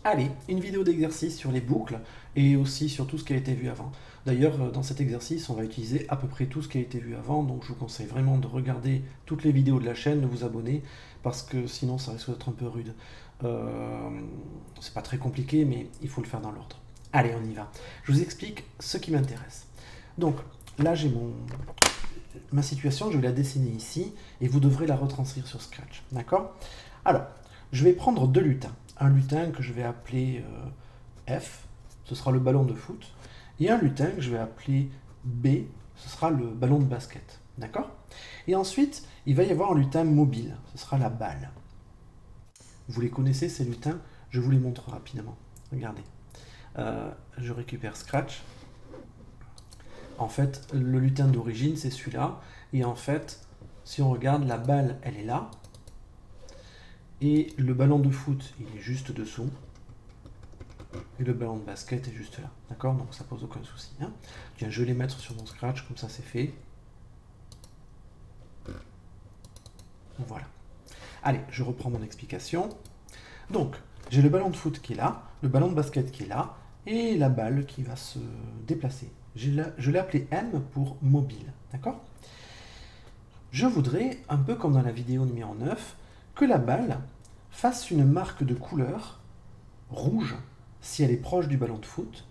Allez, une vidéo d'exercice sur les boucles et aussi sur tout ce qui a été vu avant. D'ailleurs, dans cet exercice, on va utiliser à peu près tout ce qui a été vu avant, donc je vous conseille vraiment de regarder toutes les vidéos de la chaîne, de vous abonner, parce que sinon ça risque d'être un peu rude. C'est pas très compliqué, mais il faut le faire dans l'ordre. Allez, on y va. Je vous explique ce qui m'intéresse. Donc, là j'ai ma situation, je vais la dessiner ici, et vous devrez la retranscrire sur Scratch, d'accord? Alors, je vais prendre deux lutins. Un lutin que je vais appeler F, ce sera le ballon de foot, et un lutin que je vais appeler B, ce sera le ballon de basket. D'accord? Et ensuite, il va y avoir un lutin mobile, ce sera la balle. Vous les connaissez ces lutins? Je vous les montre rapidement. Regardez. Je récupère Scratch. En fait, le lutin d'origine, c'est celui-là. Et en fait, si on regarde, la balle, elle est là. Et le ballon de foot, il est juste dessous. Et le ballon de basket est juste là. D'accord? Donc ça pose aucun souci. Hein. Tiens, je vais les mettre sur mon Scratch, comme ça c'est fait. Voilà. Allez, je reprends mon explication. Donc, j'ai le ballon de foot qui est là, le ballon de basket qui est là, et la balle qui va se déplacer. Je l'ai appelé M pour mobile. D'accord? Je voudrais, un peu comme dans la vidéo numéro 9, que la balle fasse une marque de couleur rouge si elle est proche du ballon de foot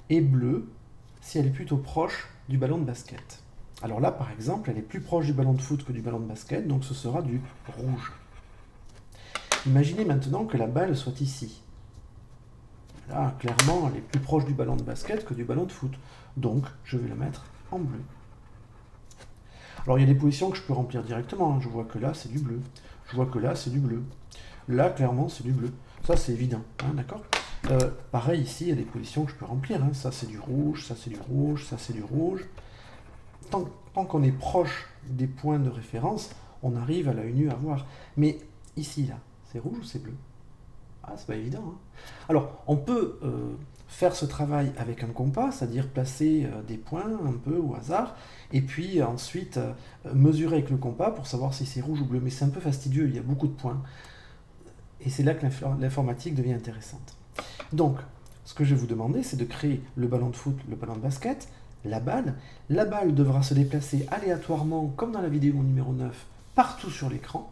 et bleue si elle est plutôt proche du ballon de basket. Alors là, par exemple, elle est plus proche du ballon de foot que du ballon de basket, donc ce sera du rouge. Imaginez maintenant que la balle soit ici. Là, clairement, elle est plus proche du ballon de basket que du ballon de foot. Donc, je vais la mettre en bleu. Alors, il y a des positions que je peux remplir directement. Je vois que là, c'est du bleu. Je vois que là, c'est du bleu. Là, clairement, c'est du bleu. Ça, c'est évident. Hein, d'accord? Pareil, ici, il y a des positions que je peux remplir. Hein. Ça, c'est du rouge. Ça, c'est du rouge. Ça, c'est du rouge. Tant qu'on est proche des points de référence, on arrive à l'œil nu à voir. Mais ici, là, c'est rouge ou c'est bleu? Ah, c'est pas évident. Hein. Alors, on peut faire ce travail avec un compas, c'est-à-dire placer des points un peu au hasard, et puis ensuite mesurer avec le compas pour savoir si c'est rouge ou bleu. Mais c'est un peu fastidieux, il y a beaucoup de points. Et c'est là que l'informatique devient intéressante. Donc, ce que je vais vous demander, c'est de créer le ballon de foot, le ballon de basket, la balle. La balle devra se déplacer aléatoirement, comme dans la vidéo numéro 9, partout sur l'écran.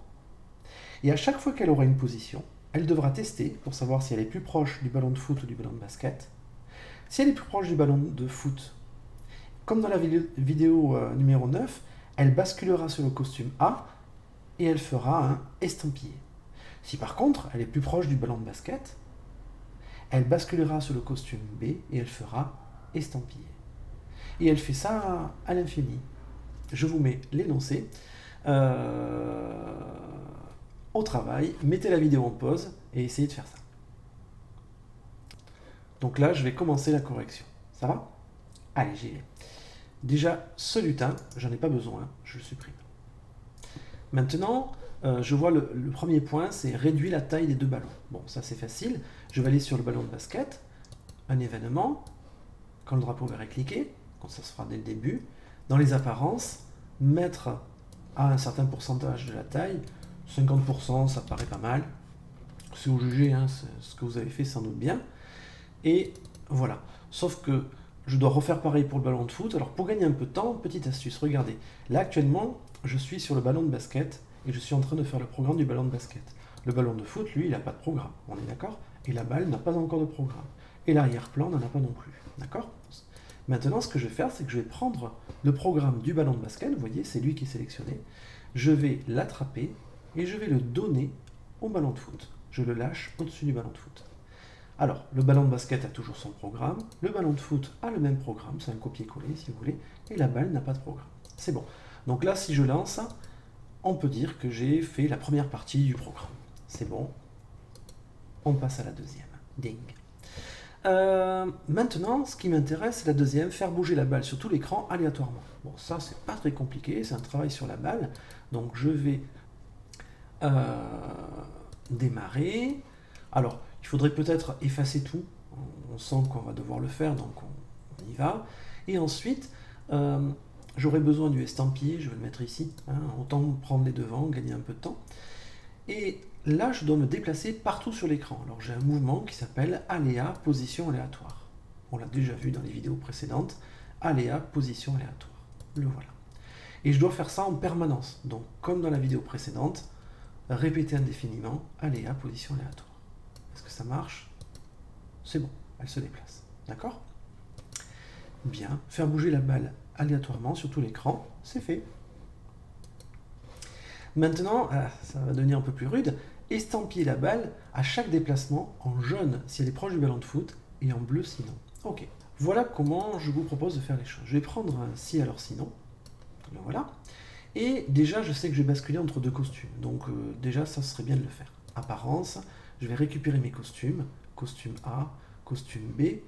Et à chaque fois qu'elle aura une position, elle devra tester pour savoir si elle est plus proche du ballon de foot ou du ballon de basket. Si elle est plus proche du ballon de foot, comme dans la vidéo numéro 9, elle basculera sur le costume A et elle fera un estampillé. Si par contre, elle est plus proche du ballon de basket, elle basculera sur le costume B et elle fera estampillé. Et elle fait ça à l'infini. Je vous mets l'énoncé. Au travail, mettez la vidéo en pause et essayez de faire ça. Donc là, je vais commencer la correction. Ça va? Allez, j'y vais. Déjà, ce lutin, j'en ai pas besoin, je le supprime. Maintenant, je vois le premier point, c'est réduire la taille des deux ballons. Bon, ça c'est facile. Je vais aller sur le ballon de basket, un événement, quand le drapeau vert est cliqué, quand ça se fera dès le début, dans les apparences, mettre à un certain pourcentage de la taille, 50%, ça paraît pas mal. Si vous jugez, hein, ce que vous avez fait sans doute bien. Et voilà. Sauf que je dois refaire pareil pour le ballon de foot. Alors pour gagner un peu de temps, petite astuce, regardez. Là actuellement, je suis sur le ballon de basket et je suis en train de faire le programme du ballon de basket. Le ballon de foot, lui, il n'a pas de programme, on est d'accord? Et la balle n'a pas encore de programme. Et l'arrière-plan n'en a pas non plus, d'accord? Maintenant, ce que je vais faire, c'est que je vais prendre le programme du ballon de basket, vous voyez, c'est lui qui est sélectionné. Je vais l'attraper et je vais le donner au ballon de foot. Je le lâche au-dessus du ballon de foot. Alors, le ballon de basket a toujours son programme, le ballon de foot a le même programme, c'est un copier-coller si vous voulez, et la balle n'a pas de programme. C'est bon. Donc là, si je lance, on peut dire que j'ai fait la première partie du programme. C'est bon. On passe à la deuxième. Ding. Maintenant, ce qui m'intéresse, c'est la deuxième, faire bouger la balle sur tout l'écran aléatoirement. Bon, ça, c'est pas très compliqué, c'est un travail sur la balle. Donc, je vais démarrer. Alors, il faudrait peut-être effacer tout. On sent qu'on va devoir le faire, donc on y va. Et ensuite, j'aurai besoin du estampillé, je vais le mettre ici. Hein, autant prendre les devants, gagner un peu de temps. Et là, je dois me déplacer partout sur l'écran. Alors j'ai un mouvement qui s'appelle aléa, position aléatoire. On l'a déjà vu dans les vidéos précédentes. Aléa, position aléatoire. Le voilà. Et je dois faire ça en permanence. Donc comme dans la vidéo précédente, répéter indéfiniment aléa, position aléatoire. Est-ce que ça marche? C'est bon, elle se déplace. D'accord? Bien. Faire bouger la balle aléatoirement sur tout l'écran, c'est fait. Maintenant, ça va devenir un peu plus rude, estampiller la balle à chaque déplacement en jaune si elle est proche du ballon de foot et en bleu sinon. Ok, voilà comment je vous propose de faire les choses. Je vais prendre un si alors sinon, le voilà, et déjà je sais que je vais basculer entre deux costumes, donc déjà ça serait bien de le faire. Apparence, je vais récupérer mes costumes, costume A, costume B.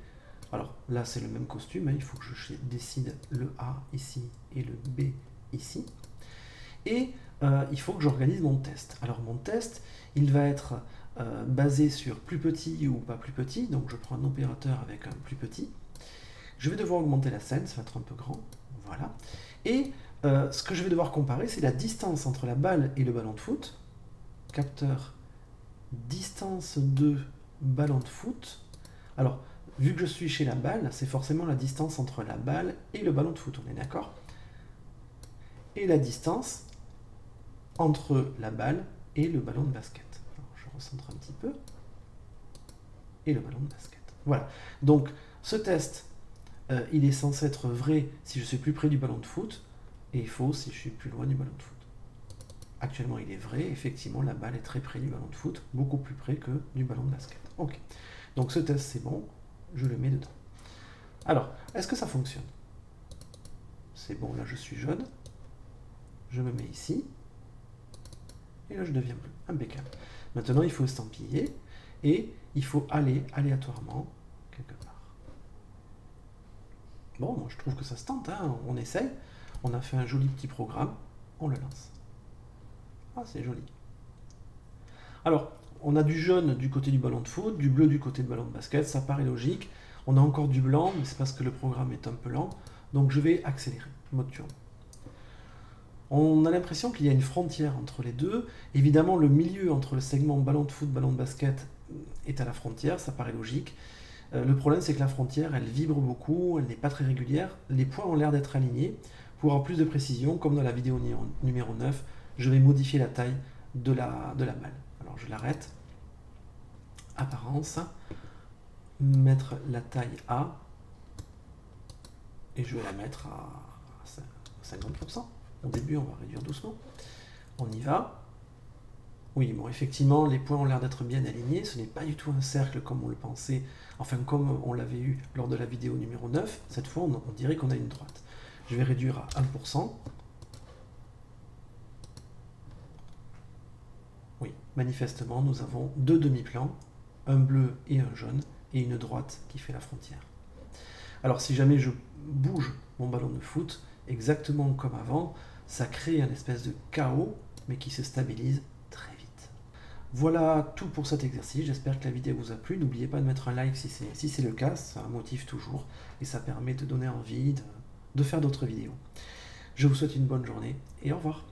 Alors là c'est le même costume, il faut que je décide le A ici et le B ici. Et il faut que j'organise mon test. Alors mon test, il va être basé sur plus petit ou pas plus petit, donc je prends un opérateur avec un plus petit. Je vais devoir augmenter la scène, ça va être un peu grand, voilà. Et ce que je vais devoir comparer, c'est la distance entre la balle et le ballon de foot. Capteur, distance de ballon de foot. Alors, vu que je suis chez la balle, c'est forcément la distance entre la balle et le ballon de foot, on est d'accord? Et la distance entre la balle et le ballon de basket. Alors, je recentre un petit peu. Et le ballon de basket. Voilà. Donc, ce test, il est censé être vrai si je suis plus près du ballon de foot et faux si je suis plus loin du ballon de foot. Actuellement, il est vrai. Effectivement, la balle est très près du ballon de foot, beaucoup plus près que du ballon de basket. Ok. Donc, ce test, c'est bon. Je le mets dedans. Alors, est-ce que ça fonctionne? C'est bon, là, je suis jaune. Je me mets ici. Et là, je deviens bleu. Impeccable. Maintenant, il faut estampiller et il faut aller aléatoirement quelque part. Bon, moi, je trouve que ça se tente. On essaye. On a fait un joli petit programme. On le lance. Ah, c'est joli. Alors, on a du jaune du côté du ballon de foot, du bleu du côté du ballon de basket. Ça paraît logique. On a encore du blanc, mais c'est parce que le programme est un peu lent. Donc, je vais accélérer. Mode turbo. On a l'impression qu'il y a une frontière entre les deux. Évidemment, le milieu entre le segment ballon de foot, ballon de basket est à la frontière, ça paraît logique. Le problème, c'est que la frontière, elle vibre beaucoup, elle n'est pas très régulière. Les points ont l'air d'être alignés. Pour avoir plus de précision, comme dans la vidéo numéro 9, je vais modifier la taille de la balle. Alors, je l'arrête. Apparence. Mettre la taille A. Et je vais la mettre à 50%. Au début, on va réduire doucement. On y va. Oui, bon, effectivement, les points ont l'air d'être bien alignés. Ce n'est pas du tout un cercle comme on le pensait, enfin comme on l'avait eu lors de la vidéo numéro 9. Cette fois, on dirait qu'on a une droite. Je vais réduire à 1%. Oui, manifestement, nous avons deux demi-plans, un bleu et un jaune, et une droite qui fait la frontière. Alors, si jamais je bouge mon ballon de foot, exactement comme avant, ça crée un espèce de chaos, mais qui se stabilise très vite. Voilà tout pour cet exercice, j'espère que la vidéo vous a plu. N'oubliez pas de mettre un like si c'est le cas, ça motive toujours, et ça permet de donner envie de faire d'autres vidéos. Je vous souhaite une bonne journée, et au revoir.